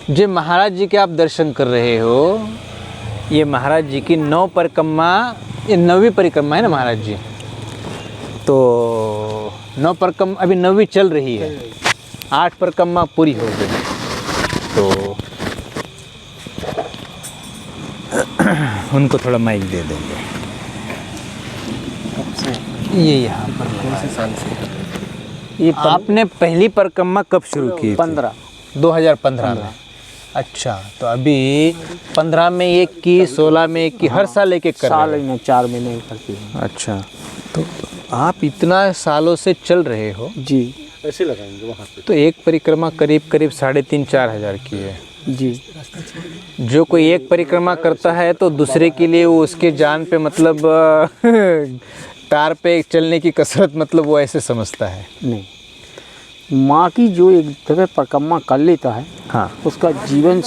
जो महाराज जी के आप दर्शन कर रहे हो, ये महाराज जी की 9 परिक्रमा, ये 9वीं परिक्रमा है ना महाराज जी। तो 9 परिक्रमा अभी 9वीं चल रही है, 8 परिक्रमा पूरी हो गई। तो उनको थोड़ा माइक दे देंगे। ये यहाँ पर कौन से साल से? ये आपने पहली परिक्रमा कब शुरू की? 15 2015 में। अच्छा, तो अभी 15 में एक की, 16 में एक की, हर साल एक एक कर साल रहे हैं। में 4 महीने करती है। अच्छा, तो आप इतना सालों से चल रहे हो जी ऐसे लगाएंगे वहाँ पे। तो एक परिक्रमा करीब 3,500-4 हज़ार की है। जी। जो कोई एक परिक्रमा करता है तो दूसरे के लिए वो उसके जान पे मतलब तार पे चलने की कसरत, मतलब वो ऐसे समझता है। नहीं, माँ की जो एक दफे परिक्रमा कर लेता है, हाँ, उसका जीवन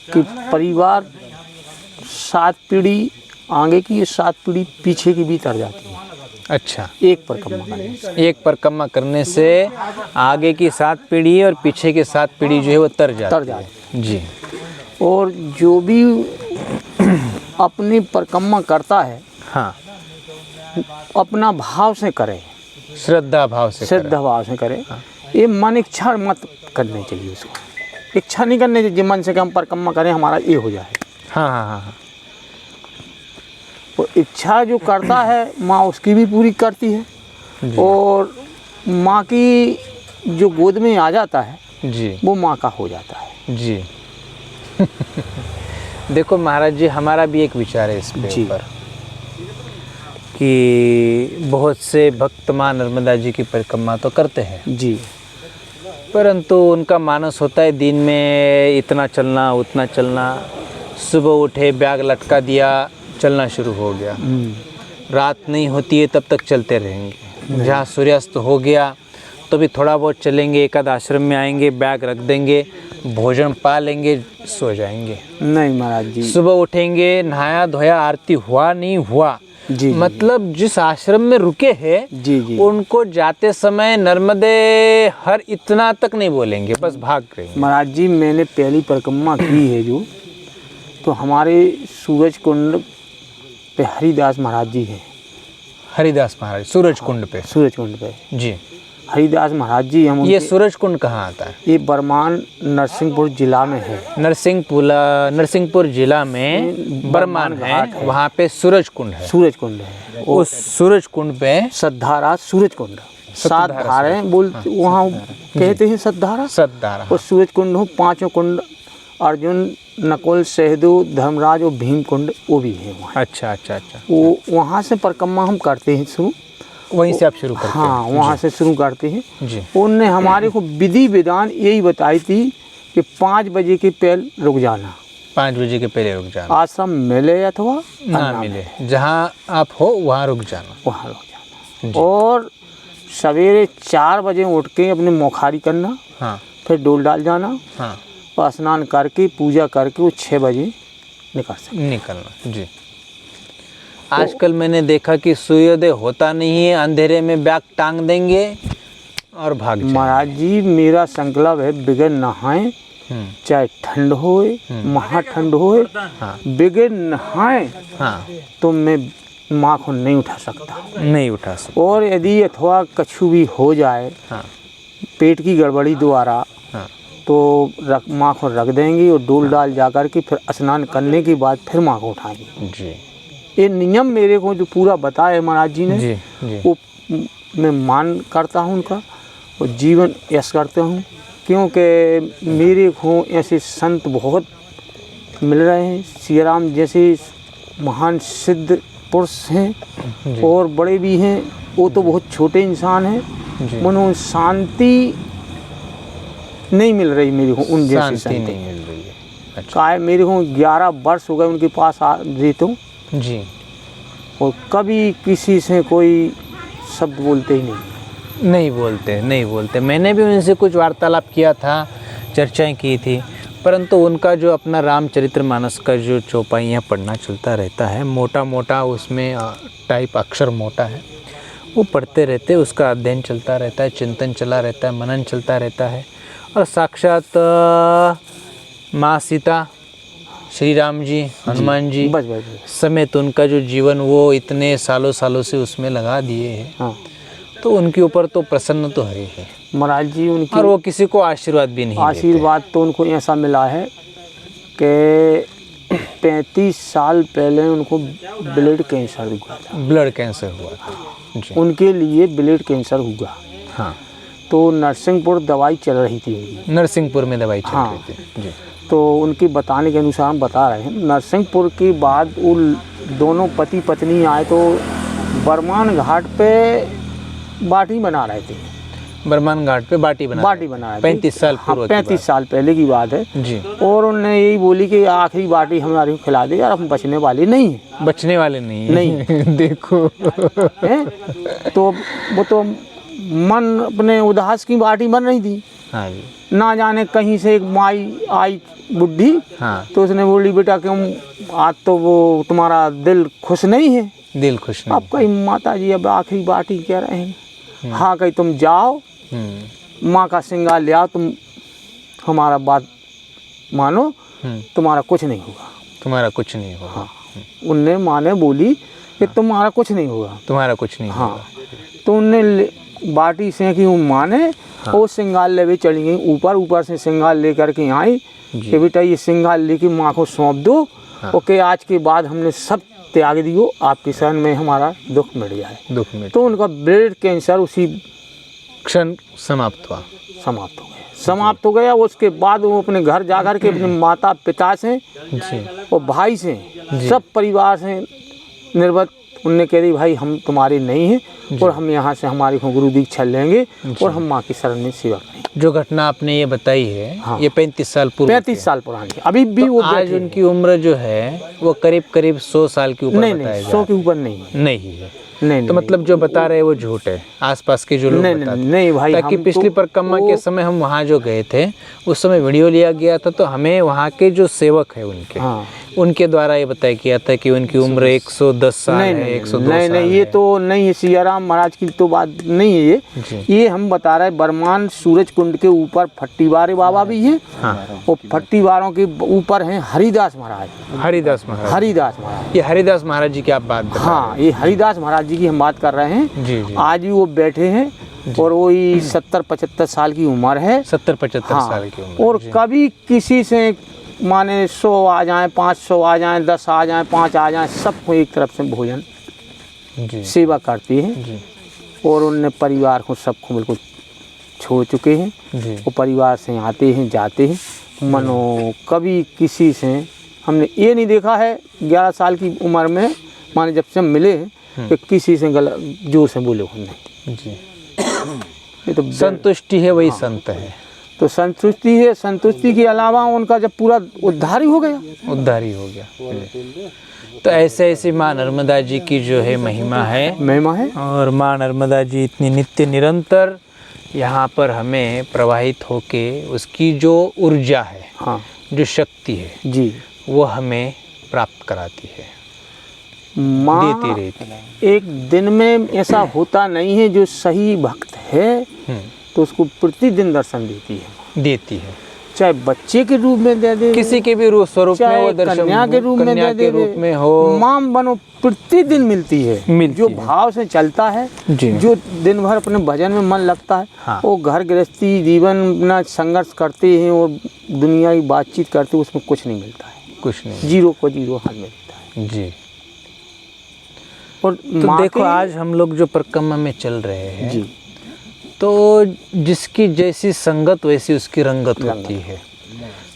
कि परिवार 7 पीढ़ी आगे की, 7 पीढ़ी पीछे की भी तर जाती है। अच्छा, एक परिक्रमा करने से। एक परिक्रमा करने से आगे की 7 पीढ़ी और पीछे की 7 पीढ़ी जो है वो तर जाती है। जी। और जो भी अपनी परिक्रमा करता है, हाँ, अपना भाव से करे, श्रद्धा भाव से करें। श्रद्धा भाव से करे। ये मन इच्छा मत करनी चाहिए उसको, इच्छा नहीं करनी चाहिए मन से कि हम परिक्रमा करें हमारा ये हो जाए। हाँ हाँ हाँ हाँ। तो इच्छा जो करता है माँ उसकी भी पूरी करती है, जी। और माँ की जो गोद में आ जाता है जी वो माँ का हो जाता है। जी। देखो महाराज जी, हमारा भी एक विचार है इस पे जी। ऊपर कि बहुत से भक्त माँ नर्मदा जी की परिक्रमा तो करते हैं, जी। परंतु उनका मानस होता है दिन में इतना चलना उतना चलना। सुबह उठे, बैग लटका दिया, चलना शुरू हो गया। रात नहीं होती है तब तक चलते रहेंगे। जहाँ सूर्यास्त हो गया तो भी थोड़ा बहुत चलेंगे, एक आध आश्रम में आएंगे, बैग रख देंगे, भोजन पा लेंगे, सो जाएंगे। नहीं महाराज जी। सुबह उठेंगे, नहाया धोया, आरती हुआ नहीं हुआ, जी। मतलब जिस आश्रम में रुके हैं जी जी। उनको जाते समय नर्मदे हर इतना तक नहीं बोलेंगे, बस भाग रहे। महाराज जी मैंने पहली परिक्रमा की है जो, तो हमारे सूरज कुंड पे हरिदास महाराज जी हैं। हरिदास महाराज सूरज कुंड पे? सूरज कुंड पे जी। हरिदास महाराज जी हम ये सूरज कुंड कहाँ आता है? ये बरमान नरसिंहपुर जिला में है। नरसिंहपुर जिला में बरमान है, वहाँ पे सूरज कुंड है। सूरज कुंड है। उस सूरज कुंड पे सतधारा सूरज कुंड, 7 धाराएं बोलते वहाँ कहते हैं सतधारा। सतधारा। और सूरज कुंड हो, 5 कुंड अर्जुन, नकुल, सहदेव, धर्मराज और भीम कुंड वो भी है वहाँ। अच्छा अच्छा अच्छा। वो वहाँ से परिक्रमा हम करते हैं शुरू, वहीं से आप शुरू करते हैं? हाँ, वहाँ से शुरू करते हैं। जी। उनने हमारे को विधि विधान यही बताई थी कि 5 बजे के पहले रुक जाना। 5 बजे के पहले रुक जाना। आश्रम मिले अथवा ना मिले, जहाँ आप हो वहाँ रुक जाना। वहाँ रुक जाना। और सवेरे 4 बजे उठ के अपने मोखारी करना। हाँ फिर डोल डाल जाना। हाँ। और स्नान करके पूजा करके वो 6 बजे निकल सकते निकलना। जी। आजकल मैंने देखा कि सूर्योदय होता नहीं है, अंधेरे में बैग टांग देंगे और भाग जाएंगे। महाराज जी मेरा संकल्प है बगैर नहाए, चाहे ठंड होए, महा ठंड होए, बगैर नहाए हाँ, तो मैं माँ को नहीं उठा सकता। नहीं उठा सकता। और यदि अथवा कछु भी हो जाए हाँ पेट की गड़बड़ी द्वारा, हाँ। तो माँ को रख देंगे और डोल डाल जा कर के फिर स्नान करने के बाद फिर माँ को उठाएंगे। जी। ये नियम मेरे को जो पूरा बताया महाराज जी ने, जी जी। वो मैं मान करता हूँ उनका और जीवन यश करता हूँ, क्योंकि मेरे को ऐसे संत बहुत मिल रहे हैं। सिया राम जैसे महान सिद्ध पुरुष हैं और बड़े भी हैं, वो तो बहुत छोटे इंसान हैं। उन्होंने शांति नहीं मिल रही मेरे को उन जैसी शांति नहीं मिल रही है। अच्छा। काय मेरे को 11 वर्ष हो गए उनके पास रहता हूँ जी। और कभी किसी से कोई शब्द बोलते ही नहीं बोलते। मैंने भी उनसे कुछ वार्तालाप किया था, चर्चाएं की थी, परंतु उनका जो अपना रामचरितमानस का जो चौपाइयाँ पढ़ना चलता रहता है, मोटा मोटा उसमें टाइप अक्षर मोटा है, वो पढ़ते रहते, उसका अध्ययन चलता रहता है, चिंतन चला रहता है, मनन चलता रहता है। और साक्षात माँ सीता, श्री राम जी, हनुमान जी बस बस बस। समेत उनका जो जीवन वो इतने सालों सालों से उसमें लगा दिए हैं, हाँ तो उनके ऊपर तो प्रसन्न तो है ही, महाराज जी और उनकी वो किसी को आशीर्वाद भी नहीं देते। आशीर्वाद तो उनको ऐसा मिला है कि 35 साल पहले उनको ब्लड कैंसर हुआ था। ब्लड कैंसर हुआ था जी। उनके लिए ब्लड कैंसर हुआ, हाँ, तो नरसिंहपुर दवाई चल रही थी उनकी। नरसिंहपुर में दवाई चल हाँ। रही थी जी। तो उनके बताने के अनुसार हम बता रहे हैं, नरसिंहपुर के बाद वो दोनों पति पत्नी आए तो बरमान घाट पे बाटी बना रहे थे। बरमान घाट पे बाटी बना बाटी बना रहे थे। 35 साल हाँ, पूर्व की 35 साल पहले की बात है बात। जी। और उन्होंने यही बोली कि आखिरी बाटी हमारी को खिला दे यार, हम बचने वाले नहीं हैं। बचने वाले नहीं नहीं। देखो हैं? तो वो तो मन अपने उदास की बाटी बन रही थी। हाँ जी। ना जाने कहीं से एक माई आई बुढ़ी, हाँ, तो उसने बोली बेटा क्यों आज तो वो तुम्हारा दिल खुश नहीं है। दिल खुश नहीं। अब कहीं माता जी अब आखिरी बाटी कह रहे हैं, हाँ कहीं तुम जाओ माँ का श्रृंगार ले आओ, तुम हमारा बात मानो, तुम्हारा कुछ नहीं होगा। तुम्हारा कुछ नहीं होगा। हाँ, उनने माँ ने बोली कि तुम्हारा कुछ नहीं होगा। तुम्हारा कुछ नहीं हाँ, होगा। तो उनने बाटी सेंकी माँ ने, वो श्रृंगार लेवे चली गई ऊपर। ऊपर से श्रृंगार लेकर के आई कि बेटा ये श्रृंगार लेके माँ को सौंप दो, ओके आज के बाद हमने सब त्याग दियो, आपके शरण में हमारा दुख मिट जाए। दुख में तो उनका ब्लड कैंसर उसी क्षण समाप्त हुआ। समाप्त हो गया। उसके बाद वो अपने घर जाकर के अपने माता पिता से जी। और भाई से, सब परिवार से निर्वत उनने कह दी भाई हम तुम्हारे नहीं हैं और हम यहाँ से हमारी गुरु दीक्षा लेंगे और हम माँ की शरण में सेवा करेंगे। जो घटना आपने ये बताई है, हाँ। ये 35 साल पूर्व 35 साल पुरानी, अभी भी वो आज बैठे हैं। उनकी उम्र जो है वो करीब करीब 100 साल के ऊपर नहीं बताया नहीं जा 100 के ऊपर नहीं है। नहीं है। नहीं तो मतलब जो बता रहे हैं वो झूठ है, आसपास के जो लोग नहीं बताते हैं। नहीं भाई, ताकि हम पिछली तो परिक्रमा के समय हम वहाँ जो गए थे उस समय वीडियो लिया गया था, तो हमें वहाँ के जो सेवक है उनके हाँ। उनके द्वारा ये बताया गया था कि उनकी उम्र 110 साल है, 102 नहीं साल नहीं ये है। तो नहीं है, सियाराम महाराज की तो बात नहीं है जी। ये हम बता रहे हैं बरमान सूरज कुंड के ऊपर फट्टीवारे बाबा भी हैं। हाँ। और फट्टीवारों के ऊपर हैं हरिदास महाराज। हरिदास महाराज। हरिदास महाराज, ये हरिदास महाराज जी की आप बात बता हाँ ये हरिदास महाराज जी की हम बात कर रहे हैं। जी जी। आज भी वो बैठे हैं और वही 70-75 साल की उम्र है। 70-75 साल की उम्र। और कभी किसी से माने 100 आ जाए, 500 आ जाए, 10 आ जाए, 5 आ जाए, सबको एक तरफ से भोजन जी सेवा करती है। जी और उनने परिवार को सबको बिल्कुल छोड़ चुके हैं। जी। वो परिवार से आते हैं जाते हैं, मनो कभी किसी से हमने ये नहीं देखा है 11 साल की उम्र में, माने जब से हम मिले हैं कि किसी से गलत जोर से बोले हमने। जी। ये तो संतुष्टि है, वही संत है। तो संतुष्टि है, संतुष्टि के अलावा उनका जब पूरा उद्धार ही हो गया। उद्धार ही हो गया। तो ऐसे ऐसी माँ नर्मदा जी की जो है महिमा है, महिमा है। और माँ नर्मदा जी इतनी नित्य निरंतर यहाँ पर हमें प्रवाहित होके उसकी जो ऊर्जा है, हाँ जो शक्ति है, जी, वो हमें प्राप्त कराती है, माँ देती रहती है। एक दिन में ऐसा होता नहीं है, जो सही भक्त है तो उसको प्रतिदिन दर्शन देती है। चाहे बच्चे के रूप में दे दे, किसी के भी रूप स्वरूप में वो चाहे दर्शन, कन्या के रूप में कन्या दे के दे, रूप में हो, माँ बनो, प्रतिदिन मिलती है। जो है। भाव से चलता है, जी। जो दिन भर अपने भजन में मन लगता है, हाँ। वो घर गृहस्थी जीवन में संघर्ष करते हैं और दुनिया की बातचीत करते हैं, उसमें कुछ नहीं मिलता है, कुछ नहीं। जीरो को जीरो हाल मिलता है। जी। और तो देखो आज हम लोग जो परिक्रमा में चल रहे हैं जी, तो जिसकी जैसी संगत वैसी उसकी रंगत होती है।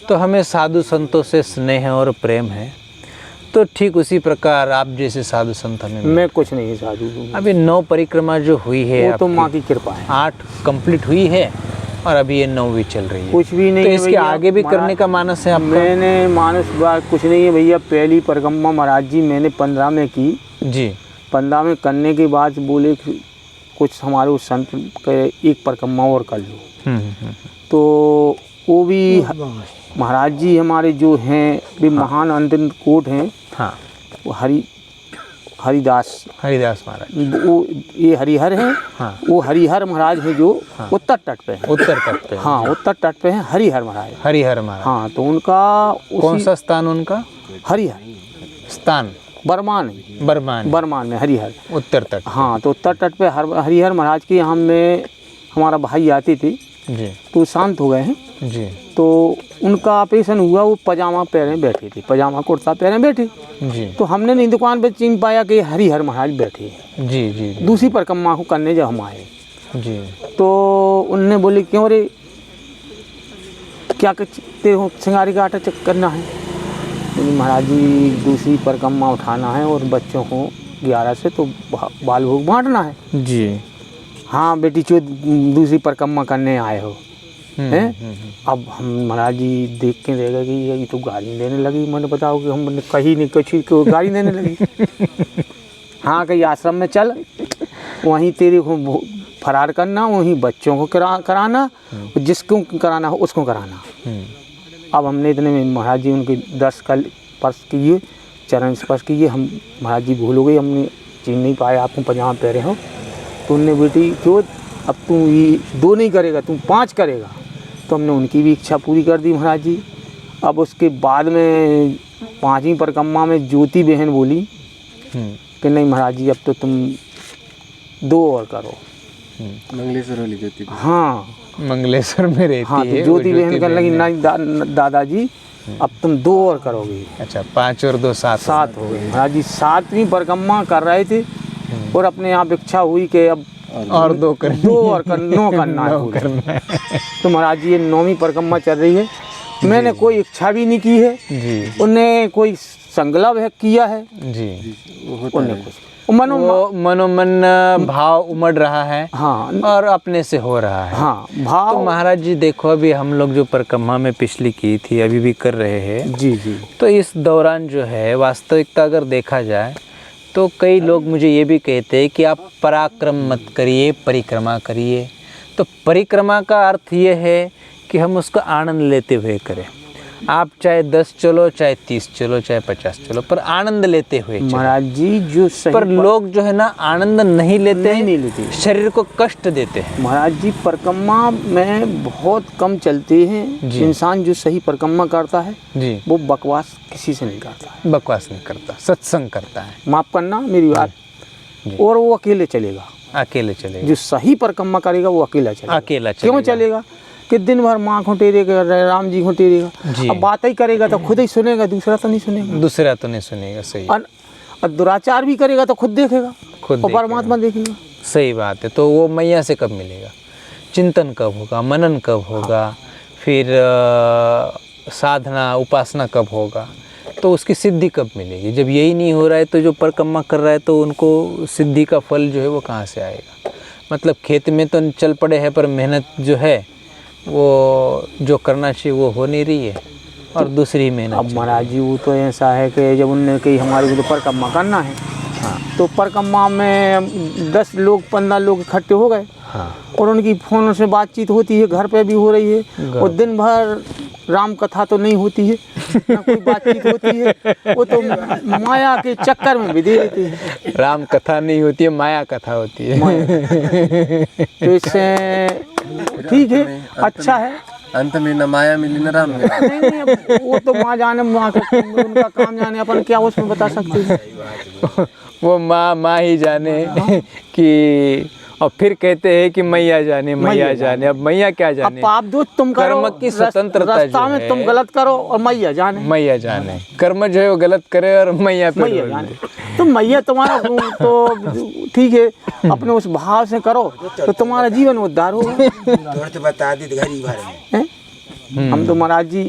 तो हमें साधु संतों से स्नेह और प्रेम है, तो ठीक उसी प्रकार आप जैसे साधु संत हमें मैं कुछ नहीं साधु हूँ। अभी 9 परिक्रमा जो हुई है वो तो आपकी, माँ की कृपा है। 8 कंप्लीट हुई है और अभी ये 9वीं चल रही है। कुछ भी नहीं तो है इसके भैया, आगे भी करने का मानस है आपका? मैंने मानस बात कुछ नहीं है भैया। पहली परिक्रमा महाराज जी मैंने 15 में की। जी। 15 में करने के बाद बोले कि कुछ हमारे उस संत के एक परिक्रमा और कर लो। तो वो भी महाराज जी हमारे जो हैं वे महान अंतन कोट हैं। हाँ। वो हरिदास महाराज। वो ये हरिहर है। हाँ। वो हरिहर महाराज है जो उत्तर तट पे है। उत्तर तट पे। हाँ, उत्तर तट पे है हरिहर महाराज। हरिहर महाराज। हाँ, तो उनका कौन सा स्थान उनका? हरिहर स्थान बर्मान बर्मान में हरिहर उत्तर तट। हाँ, तो उत्तर तट पे हरिहर महाराज की हमें हमारा भाई आती थी जी तो शांत हो गए हैं जी। तो उनका ऑपरेशन हुआ, वो पजामा पहने बैठे थे, पजामा कुर्ता पहने बैठे। जी तो हमने नहीं दुकान पे चिन्ह पाया कि हरिहर महाराज बैठे हैं। जी जी दूसरी परिक्रमा को करने जब हम आए जी। तो उनने बोले क्यों रे, क्या तेरे को सिंगारी का आटा चेक करना है? बोले महाराज जी दूसरी परिक्रमा उठाना है और बच्चों को 11 से तो बाल भोग बांटना है। जी हाँ बेटी चो दूसरी परिक्रमा करने आए हो हैं? अब हम महाराज जी देख के रह गए कि ये तो गाली देने लगी। मैंने बताओ कि हम कहीं नहीं कुछ को गाली देने लगी। हाँ, कहीं आश्रम में चल, वहीं तेरे को फरार करना, वहीं बच्चों को कराना, जिसको कराना हो उसको कराना। अब हमने इतने में महाराज जी उनके 10 कल स्पर्श किए, चरण स्पर्श किए। हम महाराज जी भूल हो गई, हमने चिन्ह नहीं पाया आपको पजामा पहरे हो। तो उनने बेटी क्यों अब तू ये 2 नहीं करेगा, तू 5 करेगा। तो हमने उनकी भी इच्छा पूरी कर दी महाराज जी। अब उसके बाद में 5वीं परिक्रमा में ज्योति बहन बोली कि नहीं महाराज जी अब तो तुम 2 और करो। मंगलेश्वर वाली ज्योति। हाँ, मंगलेश्वर में रहती हाँ, है। तो ज्योति बहन कहने लगी नहीं दादाजी अब तुम 2 और करोगे। अच्छा, 5 और 2 7 हो गए। महाराज जी 7वीं परिक्रमा कर रहे थे और अपने आप इच्छा हुई कि अब और 2 और करना है। तो महाराज जी ये 9वीं परिक्रमा चल रही है। मैंने कोई इच्छा भी नहीं की है जी। उन्हें कोई संकल्प है किया है जी। उन्हें कुछ मनोमन भाव उमड़ रहा है। हाँ, और अपने से हो रहा है। हाँ, भाव। तो महाराज जी देखो, अभी हम लोग जो परिक्रमा में पिछली की थी अभी भी कर रहे हैं। जी जी। तो इस दौरान जो है वास्तविकता अगर देखा जाए तो कई लोग मुझे ये भी कहते हैं कि आप पराक्रम मत करिए, परिक्रमा करिए। तो परिक्रमा का अर्थ ये है कि हम उसका आनंद लेते हुए करें। आप चाहे 10 चलो, चाहे 30 चलो, चाहे 50 चलो, पर आनंद लेते हुए चलो। महाराज जी जो सही पर लोग जो है ना आनंद नहीं लेते, नहीं लेते, शरीर को कष्ट देते हैं। महाराज जी परिक्रमा में बहुत कम चलते हैं। इंसान जो सही परिक्रमा करता है जी, वो बकवास किसी से नहीं करता है। बकवास नहीं करता, सत्संग करता है। माफ करना मेरी बात। और वो अकेले चलेगा, अकेले चलेगा। जो सही परिक्रमा करेगा वो अकेला चलेगा। अकेला चलेगा। क्यों चलेगा कि दिन भर माँ को टेरेगा, राम जी को टेरेगा। अब बात ही करेगा तो खुद ही सुनेगा, दूसरा तो नहीं सुनेगा। दूसरा तो नहीं सुनेगा, सही। और दुराचार भी करेगा तो खुद देखेगा, खुद और परमात्मा देखेगा। सही बात है। तो वो मैया से कब मिलेगा? चिंतन कब होगा, मनन कब होगा, फिर साधना उपासना कब होगा, तो उसकी सिद्धि कब मिलेगी? जब यही नहीं हो रहा है तो जो परिक्रमा कर रहा है तो उनको सिद्धि का फल जो है वो कहाँ से आएगा? मतलब खेत में तो चल पड़े हैं पर मेहनत जो है वो जो करना चाहिए वो हो नहीं रही है, और दूसरी मेहनत। अब महाराज जी वो तो ऐसा है कि जब उनने कही हमारे को तो परिक्रमा करना है, हाँ, तो परिक्रमा में 10 लोग 15 लोग इकट्ठे हो गए। हाँ। और उनकी फ़ोन से बातचीत होती है, घर पे भी हो रही है, और दिन भर राम कथा तो नहीं होती है, ना कोई बातचीत होती है। वो तो माया के चक्कर में भी दे देते हैं। राम कथा नहीं होती है, माया कथा होती है। तो इससे ठीक है, अच्छा है। अंत में न माया मिली न राम मिला। नहीं, अब वो तो माँ जाने, माँ का उनका काम जाने, अपन क्या उसमें बता सकते हैं। वो माँ ही जाने कि, और फिर कहते हैं कि मैया जाने, मैया जाने। अब मैया क्या जाने? अब पाप दोष तुम करो, कर्म की स्वतंत्रता रास्ता में तुम गलत करो और मैया जाने। मैया जाने, कर्म जो है वो गलत करे और मैया पे मैया जाने। तो मैया तुम्हारा तो ठीक है, अपने उस भाव से करो तो तुम्हारा जीवन उद्धार होगा। बता दी घर ही भर में। हम तो महाराज जी